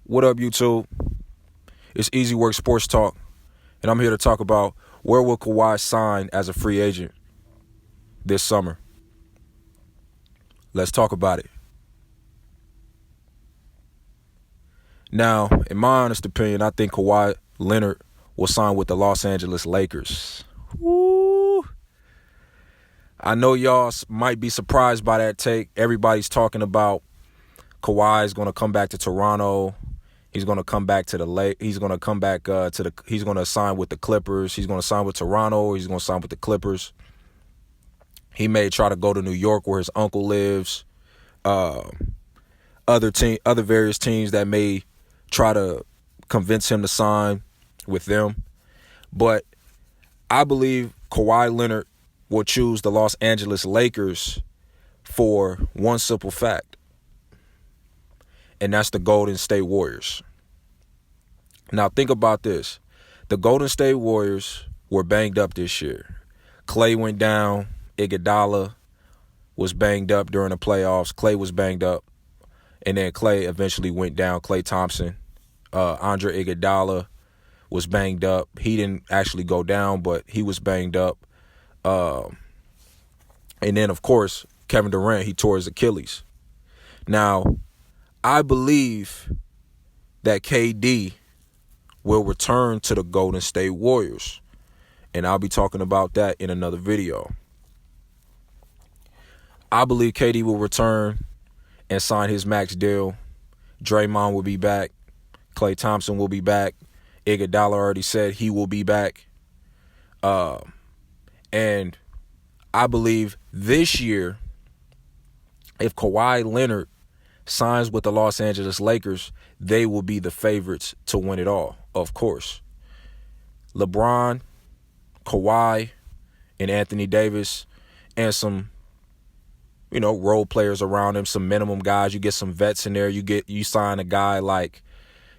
What up, YouTube? It's Easy Work Sports Talk, and I'm here to talk about where will Kawhi sign as a free agent this summer. Let's talk about it. Now, in my honest opinion, I think Kawhi Leonard will sign with the Los Angeles Lakers. Woo! I know y'all might be surprised by that take. Everybody's talking about Kawhi is going to come back to Toronto. He's going to come back to the Lake. He's going to come back he's going to sign with the Clippers. He's going to sign with Toronto. Or he's going to sign with the Clippers. He may try to go to New York where his uncle lives. Other various teams that may try to convince him to sign with them. But I believe Kawhi Leonard will choose the Los Angeles Lakers for one simple fact. And that's the Golden State Warriors. Now think about this. The Golden State Warriors were banged up this year. Clay went down. Iguodala was banged up during the playoffs. Clay was banged up. And then Clay eventually went down. Klay Thompson. Andre Iguodala was banged up. He didn't actually go down, but he was banged up. And then, of course, Kevin Durant, he tore his Achilles. Now, I believe that KD will return to the Golden State Warriors. And I'll be talking about that in another video. I believe KD will return and sign his max deal. Draymond will be back. Klay Thompson will be back. Iguodala already said he will be back. And I believe this year, if Kawhi Leonard signs with the Los Angeles Lakers, they will be the favorites to win it all, of course. LeBron, Kawhi, and Anthony Davis, and some, role players around him, some minimum guys. You get some vets in there. You sign a guy like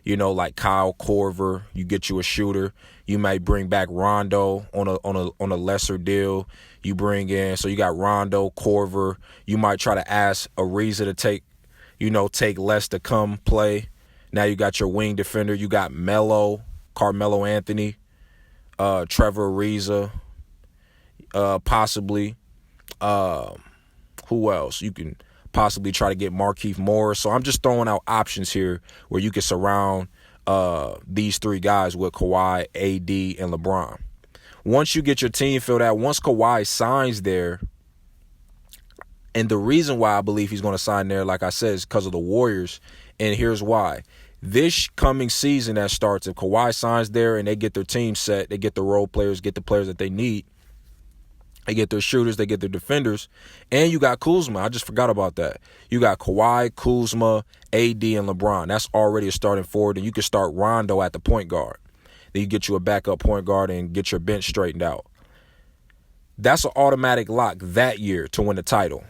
Kyle Korver. You get you a shooter. You might bring back Rondo on a lesser deal. You bring in, so you got Rondo, Korver. You might try to ask Ariza to take less to come play. Now you got your wing defender. You got Carmelo Anthony, Trevor Ariza, possibly. Who else? You can possibly try to get Markieff Morris. So I'm just throwing out options here where you can surround these three guys with Kawhi, AD, and LeBron. Once you get your team filled out, once Kawhi signs there, and the reason why I believe he's going to sign there, like I said, is because of the Warriors. And here's why. This coming season that starts, if Kawhi signs there and they get their team set, they get the role players, get the players that they need, they get their shooters, they get their defenders, and you got Kuzma. I just forgot about that. You got Kawhi, Kuzma, AD, and LeBron. That's already a starting forward, and you can start Rondo at the point guard. Then you get you a backup point guard and get your bench straightened out. That's an automatic lock that year to win the title.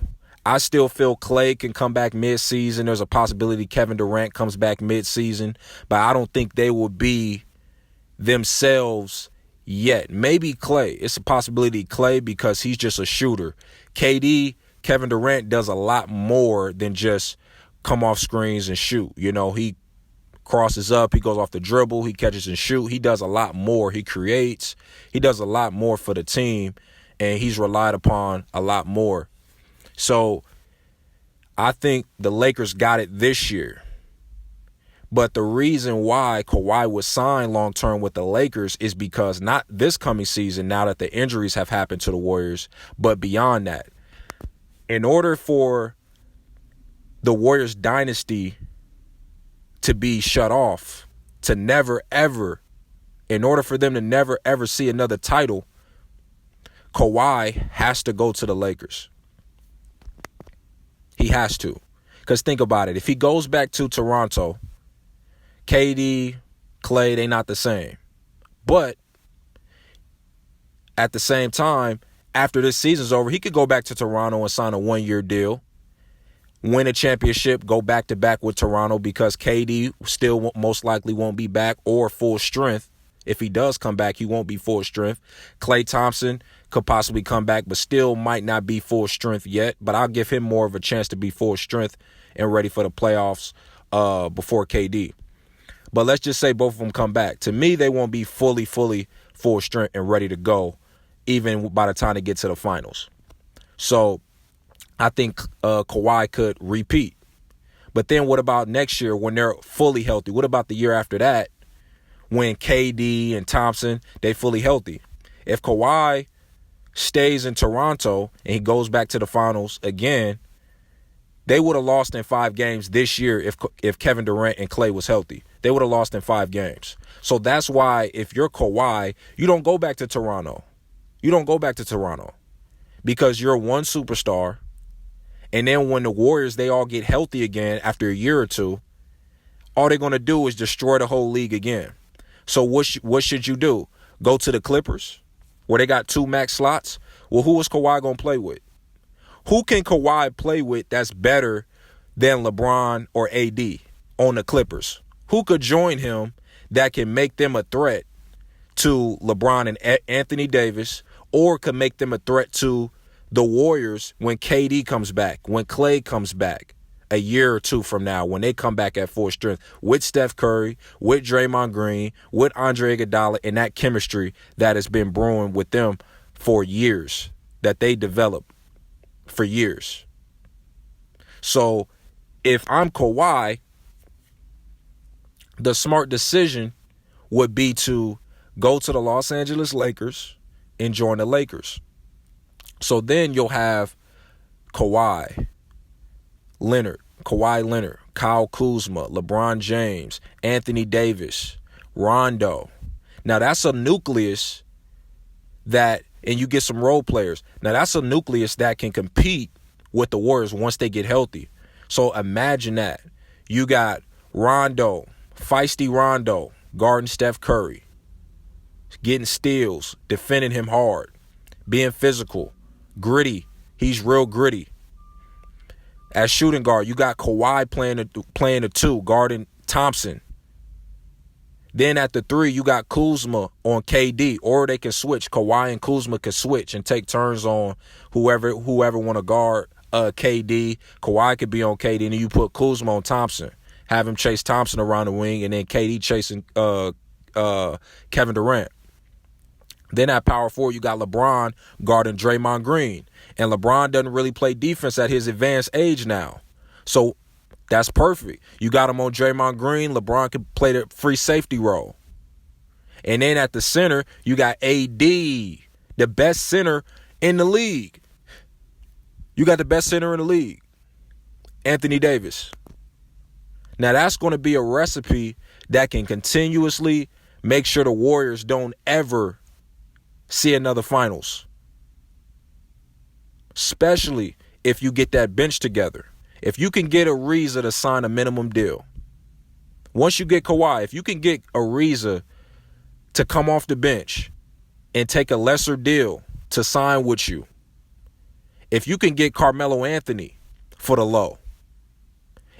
I still feel Clay can come back mid-season. There's a possibility Kevin Durant comes back mid-season, but I don't think they will be themselves yet. Maybe Clay. It's a possibility Clay because he's just a shooter. KD, Kevin Durant, does a lot more than just come off screens and shoot. He crosses up, he goes off the dribble, he catches and shoot. He does a lot more. He creates. He does a lot more for the team, and he's relied upon a lot more. So I think the Lakers got it this year. But the reason why Kawhi would sign long-term with the Lakers is because not this coming season, now that the injuries have happened to the Warriors, but beyond that. In order for the Warriors dynasty to be shut off, in order for them to never, ever see another title, Kawhi has to go to the Lakers. He has to. Because think about it. If he goes back to Toronto, KD, Clay, they not the same. But at the same time, after this season's over, he could go back to Toronto and sign a one-year deal, win a championship, go back-to-back with Toronto because KD still most likely won't be back or full strength. If he does come back, he won't be full strength. Klay Thompson could possibly come back, but still might not be full strength yet. But I'll give him more of a chance to be full strength and ready for the playoffs before KD. But let's just say both of them come back. To me, they won't be fully full strength and ready to go even by the time they get to the finals. So I think Kawhi could repeat. But then what about next year when they're fully healthy? What about the year after that when KD and Thompson, they fully healthy? If Kawhi stays in Toronto and he goes back to the finals again, they would have lost in 5 games this year if Kevin Durant and Klay was healthy. They would have lost in 5 games. So that's why if you're Kawhi, you don't go back to Toronto. You don't go back to Toronto because you're one superstar. And then when the Warriors, they all get healthy again after a year or two, all they're going to do is destroy the whole league again. So what should you do? Go to the Clippers where they got 2 max slots? Well, who is Kawhi going to play with? Who can Kawhi play with that's better than LeBron or AD on the Clippers? Who could join him that can make them a threat to LeBron and Anthony Davis, or could make them a threat to the Warriors when KD comes back, when Klay comes back a year or 2 from now, when they come back at full strength with Steph Curry, with Draymond Green, with Andre Iguodala, and that chemistry that has been brewing with them for years, that they developed for years. So if I'm Kawhi, the smart decision would be to go to the Los Angeles Lakers and join the Lakers. So then you'll have Kawhi Leonard, Kyle Kuzma, LeBron James, Anthony Davis, Rondo. Now that's a nucleus that, and you get some role players. Now that's a nucleus that can compete with the Warriors once they get healthy. So imagine that. You got Rondo, feisty Rondo, guarding Steph Curry, getting steals, defending him hard, being physical, gritty. He's real gritty. As shooting guard, you got Kawhi playing the 2, guarding Thompson. Then at the 3, you got Kuzma on KD, or they can switch. Kawhi and Kuzma can switch and take turns on whoever want to guard KD. Kawhi could be on KD, and then you put Kuzma on Thompson. Have him chase Thompson around the wing, and then KD chasing Kevin Durant. Then at power forward, you got LeBron guarding Draymond Green. And LeBron doesn't really play defense at his advanced age now. So that's perfect. You got him on Draymond Green. LeBron can play the free safety role. And then at the center, you got AD, the best center in the league. You got the best center in the league, Anthony Davis. Now that's going to be a recipe that can continuously make sure the Warriors don't ever see another finals. Especially if you get that bench together. If you can get Ariza to sign a minimum deal. Once you get Kawhi, if you can get Ariza to come off the bench and take a lesser deal to sign with you. If you can get Carmelo Anthony for the low.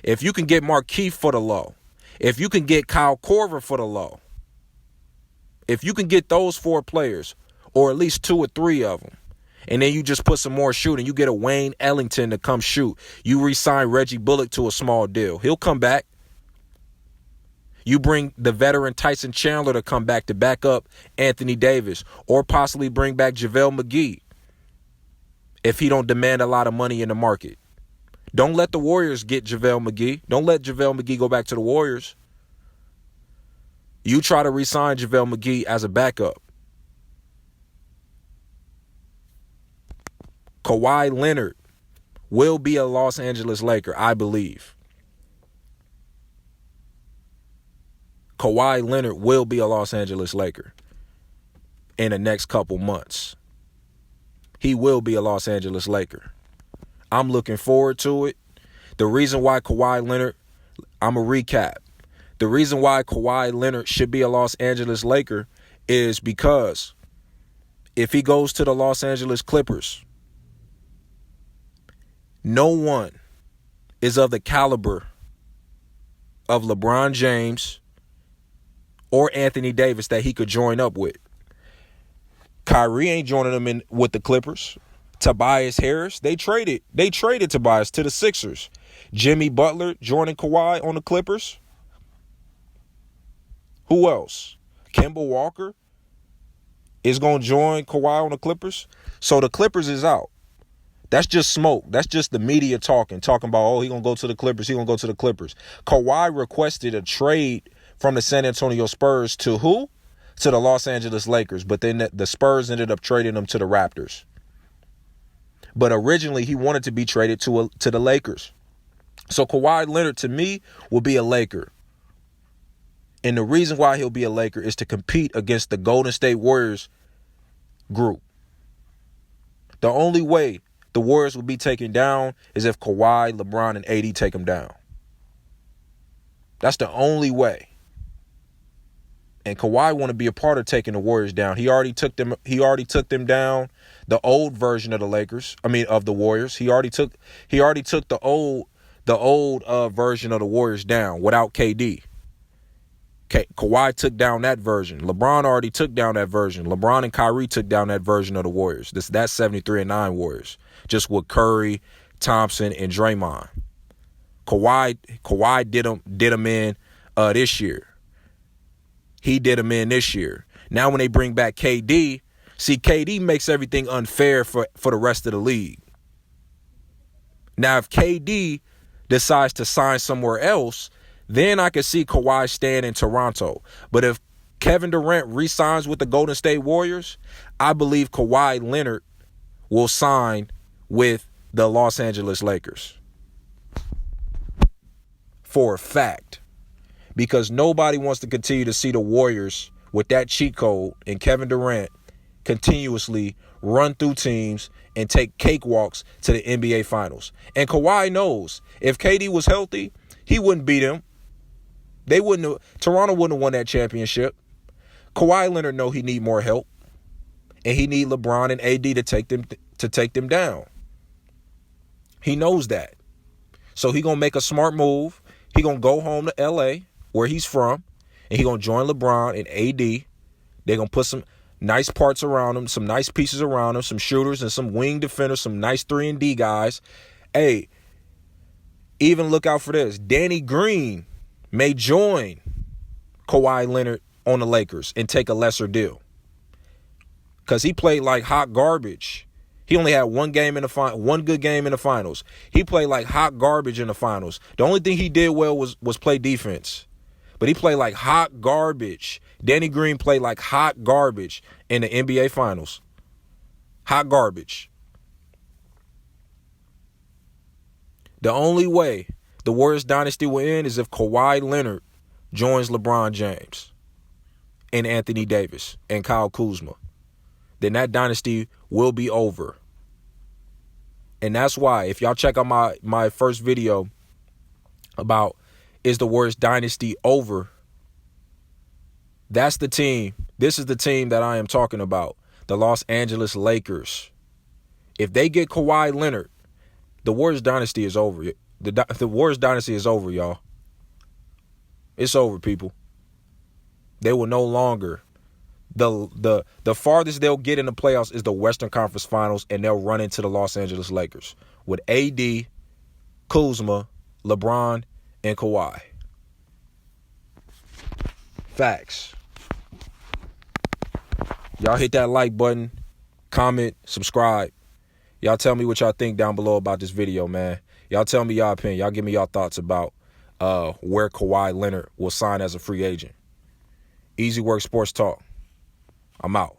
If you can get Markieff for the low. If you can get Kyle Korver for the low. If you can get those 4 players, or at least 2 or 3 of them, and then you just put some more shooting. You get a Wayne Ellington to come shoot. You re-sign Reggie Bullock to a small deal. He'll come back. You bring the veteran Tyson Chandler to come back to back up Anthony Davis, or possibly bring back JaVale McGee if he don't demand a lot of money in the market. Don't let the Warriors get JaVale McGee. Don't let JaVale McGee go back to the Warriors. You try to re-sign JaVale McGee as a backup. Kawhi Leonard will be a Los Angeles Laker, I believe. Kawhi Leonard will be a Los Angeles Laker in the next couple months. He will be a Los Angeles Laker. I'm looking forward to it. The reason why Kawhi Leonard, I'm going to recap. The reason why Kawhi Leonard should be a Los Angeles Laker is because if he goes to the Los Angeles Clippers, no one is of the caliber of LeBron James or Anthony Davis that he could join up with. Kyrie ain't joining them in with the Clippers. Tobias Harris, they traded Tobias to the Sixers. Jimmy Butler joining Kawhi on the Clippers. Who else? Kemba Walker is going to join Kawhi on the Clippers. So the Clippers is out. That's just smoke. That's just the media talking about, oh, he going to go to the Clippers. He going to go to the Clippers. Kawhi requested a trade from the San Antonio Spurs to who? To the Los Angeles Lakers. But then the Spurs ended up trading him to the Raptors. But originally he wanted to be traded to the Lakers. So Kawhi Leonard, to me, will be a Laker. And the reason why he'll be a Laker is to compete against the Golden State Warriors group. The only way the Warriors will be taken down is if Kawhi, LeBron, and AD take them down. That's the only way. And Kawhi want to be a part of taking the Warriors down. He already took them down. The old version of the Lakers. Of the Warriors. He already took the old version of the Warriors down without KD. Kawhi took down that version. LeBron already took down that version. LeBron and Kyrie took down that version of the Warriors. That's 73-9 Warriors. Just with Curry, Thompson, and Draymond. Kawhi did them in this year. He did them in this year. Now when they bring back KD, see, KD makes everything unfair for the rest of the league. Now if KD decides to sign somewhere else, then I could see Kawhi staying in Toronto. But if Kevin Durant re-signs with the Golden State Warriors, I believe Kawhi Leonard will sign with the Los Angeles Lakers. For a fact. Because nobody wants to continue to see the Warriors with that cheat code and Kevin Durant continuously run through teams and take cakewalks to the NBA Finals. And Kawhi knows if KD was healthy, he wouldn't beat him. Toronto wouldn't have won that championship. Kawhi Leonard know he need more help. And he need LeBron and AD to take them down. He knows that. So he gonna make a smart move. He gonna go home to LA, where he's from, and he gonna join LeBron and AD. They're gonna put some nice parts around him, some nice pieces around him, some shooters and some wing defenders, some nice 3-and-D guys. Hey, even look out for this. Danny Green may join Kawhi Leonard on the Lakers and take a lesser deal. Because he played like hot garbage. He only had one good game in the finals. He played like hot garbage in the finals. The only thing he did well was play defense. But he played like hot garbage. Danny Green played like hot garbage in the NBA Finals. Hot garbage. The only way the Warriors dynasty will end is if Kawhi Leonard joins LeBron James and Anthony Davis and Kyle Kuzma. Then that dynasty will be over. And that's why, if y'all check out my first video about is the Warriors dynasty over, that's the team. This is the team that I am talking about, the Los Angeles Lakers. If they get Kawhi Leonard, the Warriors dynasty is over. The Warriors dynasty is over, y'all. It's over, people. They will no longer. The farthest they'll get in the playoffs is the Western Conference Finals, and they'll run into the Los Angeles Lakers with AD, Kuzma, LeBron, and Kawhi. Facts. Y'all hit that like button, comment, subscribe. Y'all tell me what y'all think down below about this video, man. Y'all tell me y'all opinion. Y'all give me y'all thoughts about where Kawhi Leonard will sign as a free agent. Easy Work Sports Talk. I'm out.